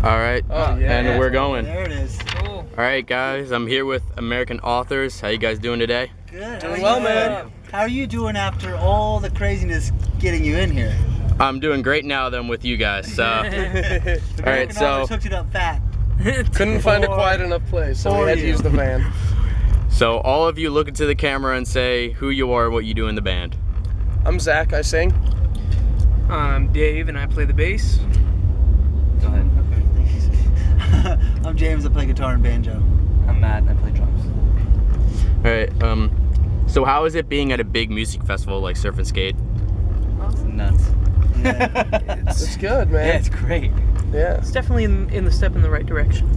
All right, and we're going. There it is. Cool. All right, guys, I'm here with American Authors. How you guys doing today? Good. Doing How are well, you? man. How are you doing after all the craziness getting you in here? I'm doing great now that I'm with you guys. So, all The right, so hooked it up fat. Couldn't find a quiet enough place, so we had to use the van. all of you look into the camera and say who you are, what you do in the band. I'm Zach, I sing. I'm Dave, and I play the bass. Go ahead. Okay, thanks. I'm James. I play guitar and banjo. I'm Matt and I play drums. All right, so how is it being at a big music festival like Surf and Skate? It's nuts. Yeah. It's good, man. Yeah, it's great. Yeah. It's definitely in the step in the right direction.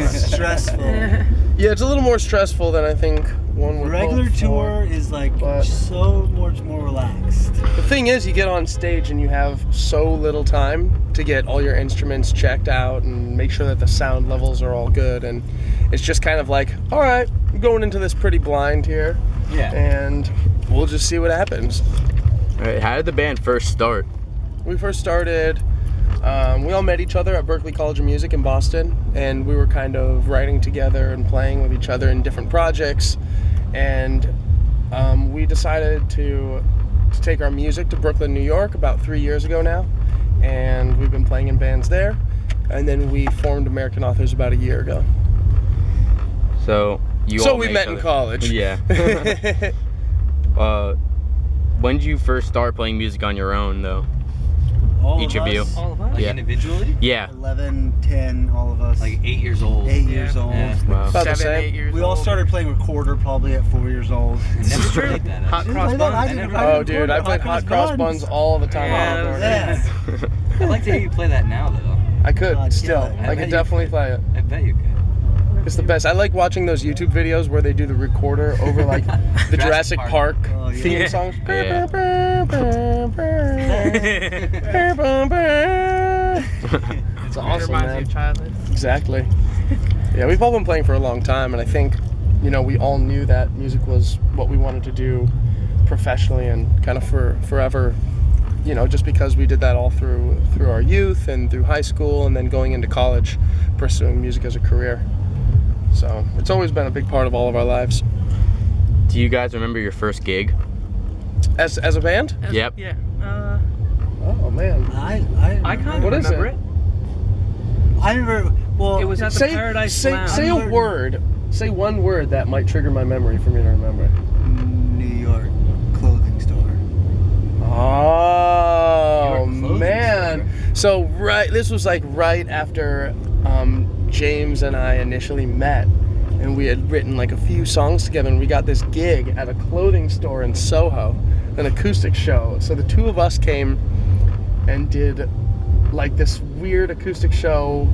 Stressful. Yeah, it's a little more stressful than I think one would Regular hope for. tour is like But- so much more relaxed. The thing is, you get on stage and you have so little time to get all your instruments checked out and make sure that the sound levels are all good. And it's just kind of like, all right, I'm going into this pretty blind here, Yeah. and we'll just see what happens. All right, how did the band first start? We first started, we all met each other at Berklee College of Music in Boston, and we were kind of writing together and playing with each other in different projects. And we decided to take our music to Brooklyn, New York about 3 years ago now, and we've been playing in bands there. And then we formed American Authors about a year ago. So We met in college. Yeah. When did you first start playing music on your own, though? All Each of you. us, All of us? Like Yeah. individually? Yeah. 11, 10, all of us. Like 8 years old. 8 years old. Yeah. Wow. About the 7, same. 8 years We all old. started playing recorder probably at 4 years old. I never true. played that. Hot actually. cross Didn't play that? buns. I didn't- never- I Oh, didn't dude, record I played hot cross buns all the time. Yeah. on board. Yeah. I'd like to hear you play that now, though. I could God, still. kill it. I bet could you definitely could. play it. I bet you could. It's the best. I like watching those YouTube videos where they do the recorder over like the Jurassic Jurassic Park Oh, yeah. theme Yeah. songs. Yeah. It's It awesome, reminds me man. of childhood. Exactly. Yeah, we've all been playing for a long time, and I think, we all knew that music was what we wanted to do professionally and kind of for forever. Just because we did that all through our youth and through high school, and then going into college, pursuing music as a career. So it's always been a big part of all of our lives. Do you guys remember your first gig? As a band? Yep. Yeah. Oh man. I kind of What is remember it? it. I remember. Well, It was at the Paradise Lounge. Say a word. Say one word that might trigger my memory for me to remember. New York clothing store. Oh New York clothing man! So this was like right after James and I initially met, and we had written like a few songs together, and we got this gig at a clothing store in Soho, an acoustic show. So the two of us came and did like this weird acoustic show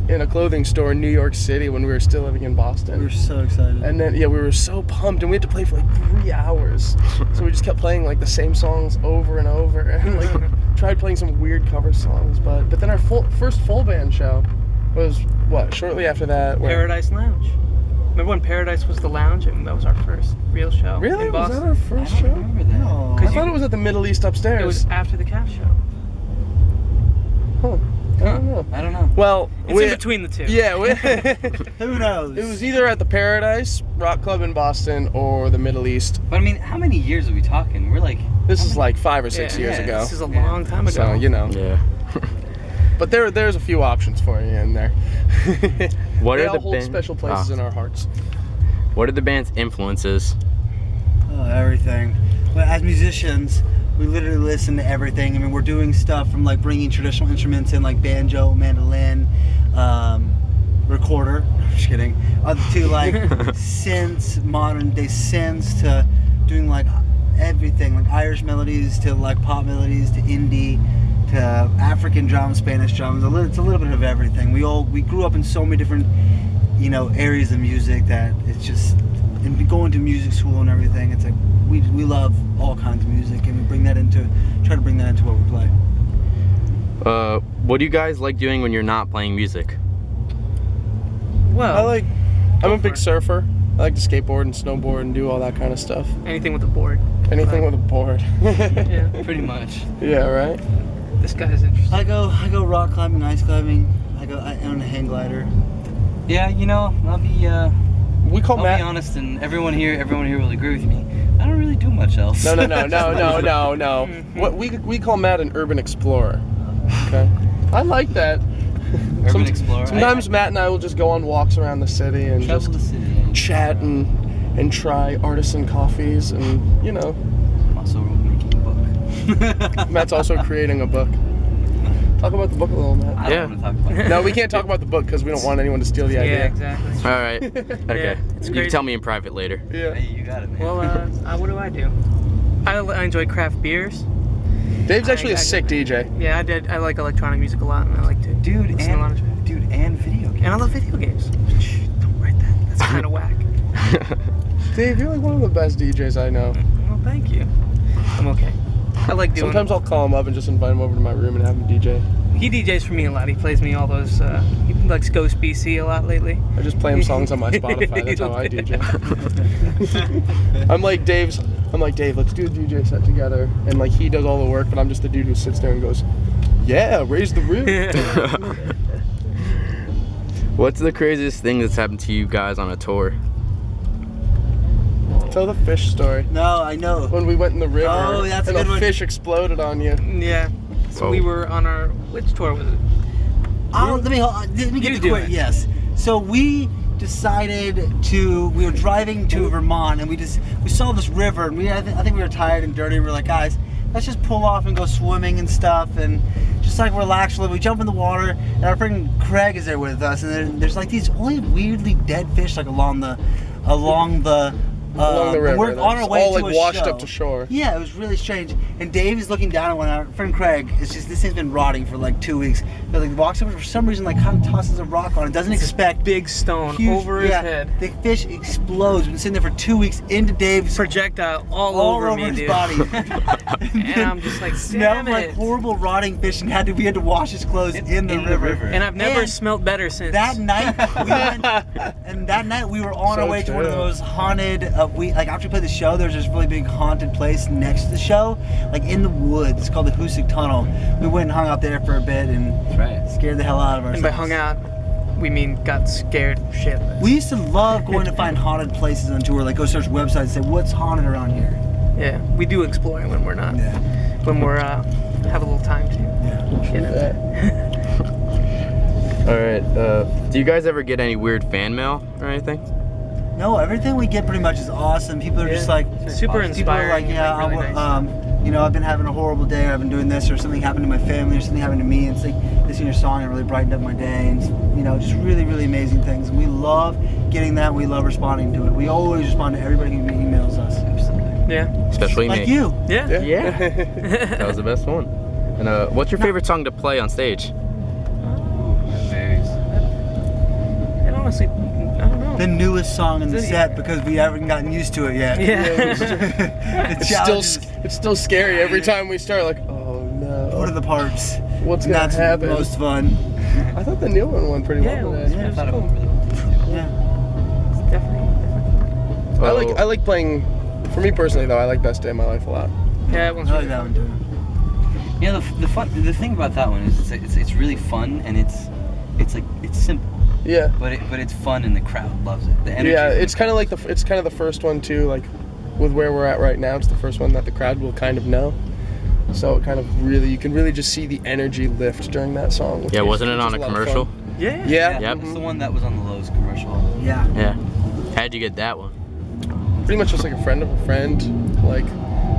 in a clothing store in New York City when we were still living in Boston. We were so excited. And then, we were so pumped, and we had to play for like 3 hours. So we just kept playing like the same songs over and over, and like tried playing some weird cover songs. But then our first full band show was shortly after that. where- Paradise Lounge. Remember when Paradise was the lounge? And that was our first real show. Really? In Was Boston. that our first I don't show? remember that. No. I thought it was at the Middle East upstairs. It was after the Calf show. Huh. I don't know. I don't know. Well, It's in between the two. Yeah, Who knows? it was either at the Paradise Rock Club in Boston or the Middle East. But I mean, how many years are we talking? We're like, This is like 5 or 6 Yeah, years ago. This is a long time ago. So, Yeah. But there's a few options for you in there. What They are all the hold band- special places in our hearts. What are the band's influences? Everything. But as musicians, we literally listen to everything. I mean, we're doing stuff from like bringing traditional instruments in, like banjo, mandolin, recorder. Just kidding. To like synths, modern day synths, to doing like everything, like Irish melodies to like pop melodies to indie to African drums, Spanish drums. It's a little bit of everything. We grew up in so many different, areas of music that it's just. And going to music school and everything, it's like we love all kinds of music, and we try to bring that into what we play. What do you guys like doing when you're not playing music? Well, I'm a big surfer. I like to skateboard and snowboard and do all that kind of stuff. anything with a board. Anything with a board. Yeah. pretty much. Yeah, right? This guy's interesting. I go rock climbing, ice climbing, I own a hang glider. Yeah, you know, I'll be We call I'll Matt. be honest, and everyone here will agree with me. I don't really do much else. No. What we call Matt an urban explorer. Okay. I like that. Urban explorer. Sometimes Matt and I will just go on walks around the city and travel just the city. chat and try artisan coffees and, you know. I'm also making a book. Matt's also creating a book. Talk about the book a little, Matt. I don't want to talk about it. No, we can't talk about the book because we don't want anyone to steal the idea. Yeah, exactly. All right. Okay. Yeah, it's You crazy. can tell me in private later. Yeah. Hey, you got it, man. Well, what do? I enjoy craft beers. Dave's actually I- a sick DJ. Yeah, I like electronic music a lot, and I like to dude, listen to a lot of shit. and video games. And I love video games. Shh, don't write that. That's kind of whack. Dave, you're like one of the best DJs I know. Well, thank you. I'm okay. I like doing. Sometimes I'll call him up and just invite him over to my room and have him DJ. He DJs for me a lot. He plays me all those. He likes Ghost BC a lot lately. I just play him songs on my Spotify. That's how I DJ. I'm like, Dave, let's do a DJ set together. And like, he does all the work, but I'm just the dude who sits there and goes, yeah, raise the roof. What's the craziest thing that's happened to you guys on a tour? Tell the fish story. No, I know. When we went in the river Oh, that's a and good the one. fish exploded on you. Yeah. So Whoa. we were on our which tour was it? Let me get You the do quick. it. Yes. So we decided to. We were driving to Vermont, and we saw this river, and I think we were tired and dirty. We were like, guys, let's just pull off and go swimming and stuff, and just like relax a little. We jump in the water, and our friend Craig is there with us, and there's like these really weirdly dead fish like along the Along the river. We're on our way all to like a washed show. up to shore. Yeah, it was really strange. And Dave is looking down at one. Our friend Craig, it's just this thing's been rotting for like 2 weeks. But like walks over for some reason, like kind of tosses a rock on it. Doesn't expect Big stone huge, over his head. The fish explodes. Been sitting there for 2 weeks into Dave's Projectile all all over me, his dude. body. And I'm just like, Smelled damn like it. horrible rotting fish, and we had to wash his clothes in the river. And I've never And smelled better since. That night we were on our So way to one of the true. most haunted. After we played the show, there's this really big haunted place next to the show, like in the woods. It's called the Hoosick Tunnel. We went and hung out there for a bit and That's right. scared the hell out of ourselves. And by hung out, we mean got scared shitless. We used to love going to find haunted places on tour, like go search websites and say what's haunted around here. Yeah, we do exploring when we're not. Yeah. When we're have a little time to get into it. All right. Do you guys ever get any weird fan mail or anything? No, everything we get pretty much is awesome. People are just like Super People are inspiring. like, yeah, and, like, really nice. I've been having a horrible day, or I've been doing this, or something happened to my family, or something happened to me. And it's like listening to your song and really brightened up my day, and just really, really amazing things. And we love getting that. We love responding to it. We always respond to everybody who emails us. Yeah. Especially Like me. you. Yeah. That was the best one. And what's your favorite song to play on stage? That varies. And honestly, I don't know. The newest song in the So, set because we haven't gotten used to it yet. Yeah. It's still scary every time we start. Like, oh no. What are the parts? What's And gonna that's happen? most fun. I thought the new one went pretty Yeah, well it was- today. I thought it went really well. Yeah. It's definitely. I like playing. For me personally, though, I like Best Day of My Life a lot. Yeah, it one's I like really that fun. one too. Yeah, the thing about that one is it's really fun and it's simple, Yeah. but it's fun and the crowd loves it. The energy. Yeah, from it's the kind of like it's kind of the first one too. Like with where we're at right now, it's the first one that the crowd will kind of know. So it kind of you can really just see the energy lift during that song. which Yeah, is- wasn't it which on is a lot of commercial? fun. Yeah. Yeah. Yep. It's the one that was on the Lowe's commercial. Yeah. Yeah. How'd you get that one? Pretty much just like a friend of a friend. Like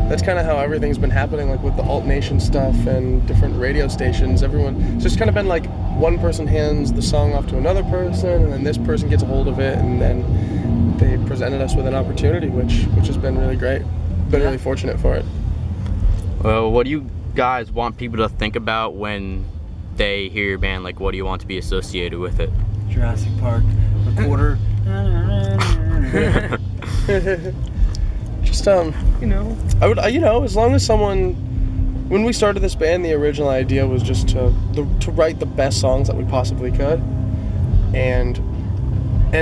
that's kind of how everything's been happening. Like with the Alt Nation stuff and different radio stations, it's just kind of been like one person hands the song off to another person, and then this person gets a hold of it, and then they presented us with an opportunity, which has been really great. Been really fortunate for it. Well, what do you guys want people to think about when they hear your band? Like, what do you want to be associated with it? Jurassic Park. Recorder. Just You know. I would as long as someone, when we started this band, the original idea was just to write the best songs that we possibly could, and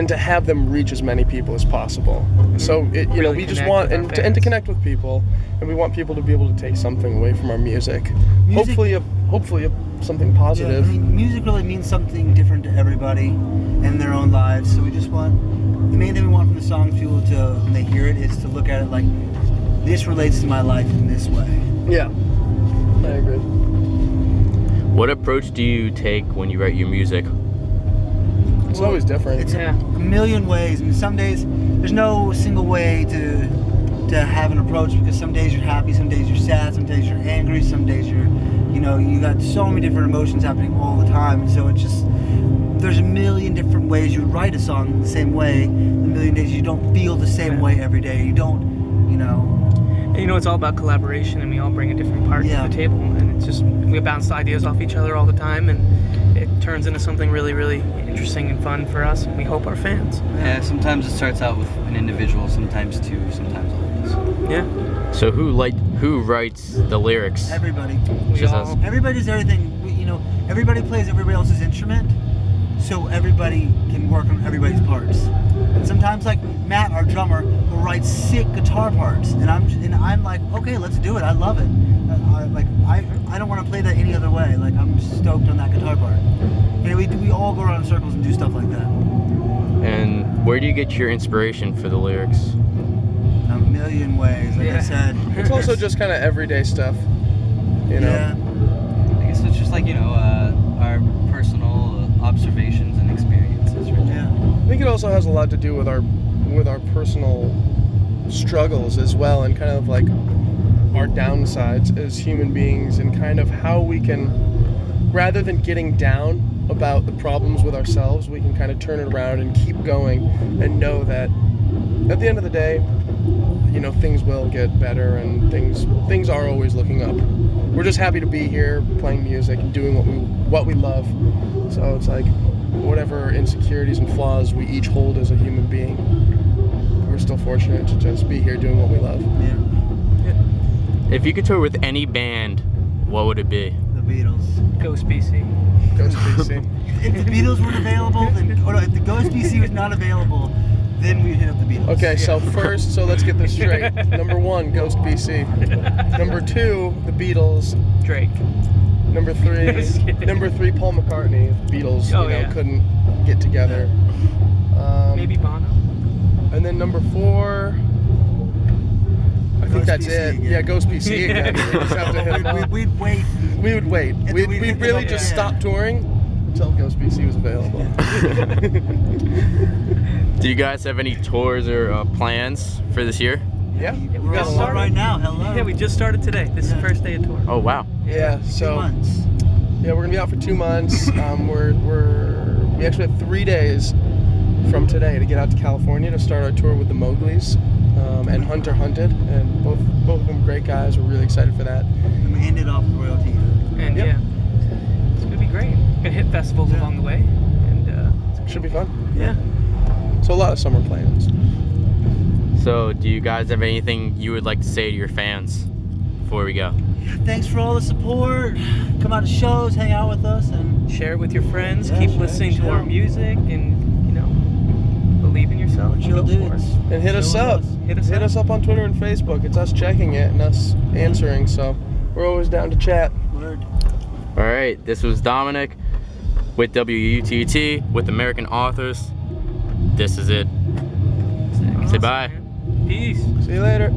to have them reach as many people as possible. So Really we just connect want with our and to fans. connect with people, and we want people to be able to take something away from our music. Hopefully hopefully something Yeah, positive. I mean, music really means something different to everybody in their own lives. So we just want, the main thing we want from the songs, people to, when they hear it, is to look at it like, this relates to my life in this way. Yeah, I agree. What approach do you take when you write your music? It's always different. It's Yeah. a million ways. I mean, some days there's no single way to have an approach, because some days you're happy, some days you're sad, some days you're angry, some days you're, you got so many different emotions happening all the time. And so it's just, there's a million different ways you write a song the same way. A million days you don't feel the same way every day. You don't, And it's all about collaboration, and we all bring a different part Yeah. to the table, and it's just, we bounce ideas off each other all the time, and it turns into something really, really interesting and fun for us, and we hope our fans. Yeah, sometimes it starts out with an individual, sometimes two, sometimes all of us. Yeah. So who writes the lyrics? everybody. We Just all, as- Everybody does everything. Everybody plays everybody else's instrument, so everybody can work on everybody's parts. And sometimes, like Matt, our drummer, will write sick guitar parts, and I'm like, okay, let's do it. I love it. I don't want to play that any other way. Like, I'm stoked on that guitar part. We all go around in circles and do stuff like that. And where do you get your inspiration for the lyrics? A million ways, like I Yeah. said. It's also just kind of everyday stuff, Yeah. I guess it's just like, our personal observations and experiences, really. Yeah. I think it also has a lot to do with our personal struggles as well, and kind of like our downsides as human beings, and kind of how we can, rather than getting down about the problems with ourselves, we can kind of turn it around and keep going and know that at the end of the day, things will get better, and things are always looking up. We're just happy to be here playing music and doing what we love. So it's like, whatever insecurities and flaws we each hold as a human being, we're still fortunate to just be here doing what we love. Yeah. If you could tour with any band, what would it be? The Beatles. Ghost BC. Ghost BC. If the Beatles weren't available, if the Ghost BC was not available, then we'd hit up the Beatles. Okay, so let's get this straight. Number 1, Ghost BC. Number 2, the Beatles. Drake. Number 3, Paul McCartney. The Beatles, Oh, yeah. couldn't get together. Maybe Bono. And then number 4, I think Ghost that's BC it. again. Yeah, Ghost BC again. We just have to hit them up. We'd wait. We would wait. then We'd we'd hit them really up just again. stop touring until Ghost BC was available. Do you guys have any tours or plans for this year? Yeah. We're got on started. right now. Hello. Yeah, we just started today. This is the first day of tour. Oh wow. Yeah. 2 So months. yeah, we're gonna be out for 2 months. We actually have 3 days from today to get out to California to start our tour with the Mowglis and Hunter Hunted, and both of them great guys. We're really excited for that. And we ended off with royalty. And Yep. yeah, it's gonna be great. Gonna hit festivals Yeah. along the way, and Should be fun. yeah. So a lot of summer plans. So do you guys have anything you would like to say to your fans before we go? Thanks for all the support. Come out to shows, hang out with us, and Share it with your friends. Yeah, Keep share, listening to our share. music, and believe in yourself. and chill go for dudes. it. And hit us Chill up. with us. Hit us up. on Twitter and Facebook. It's us checking it and us answering. So we're always down to chat. Word. All right, this was Dominic with WUTT with American Authors. This is it. Say Awesome, bye. man. Peace. See you later.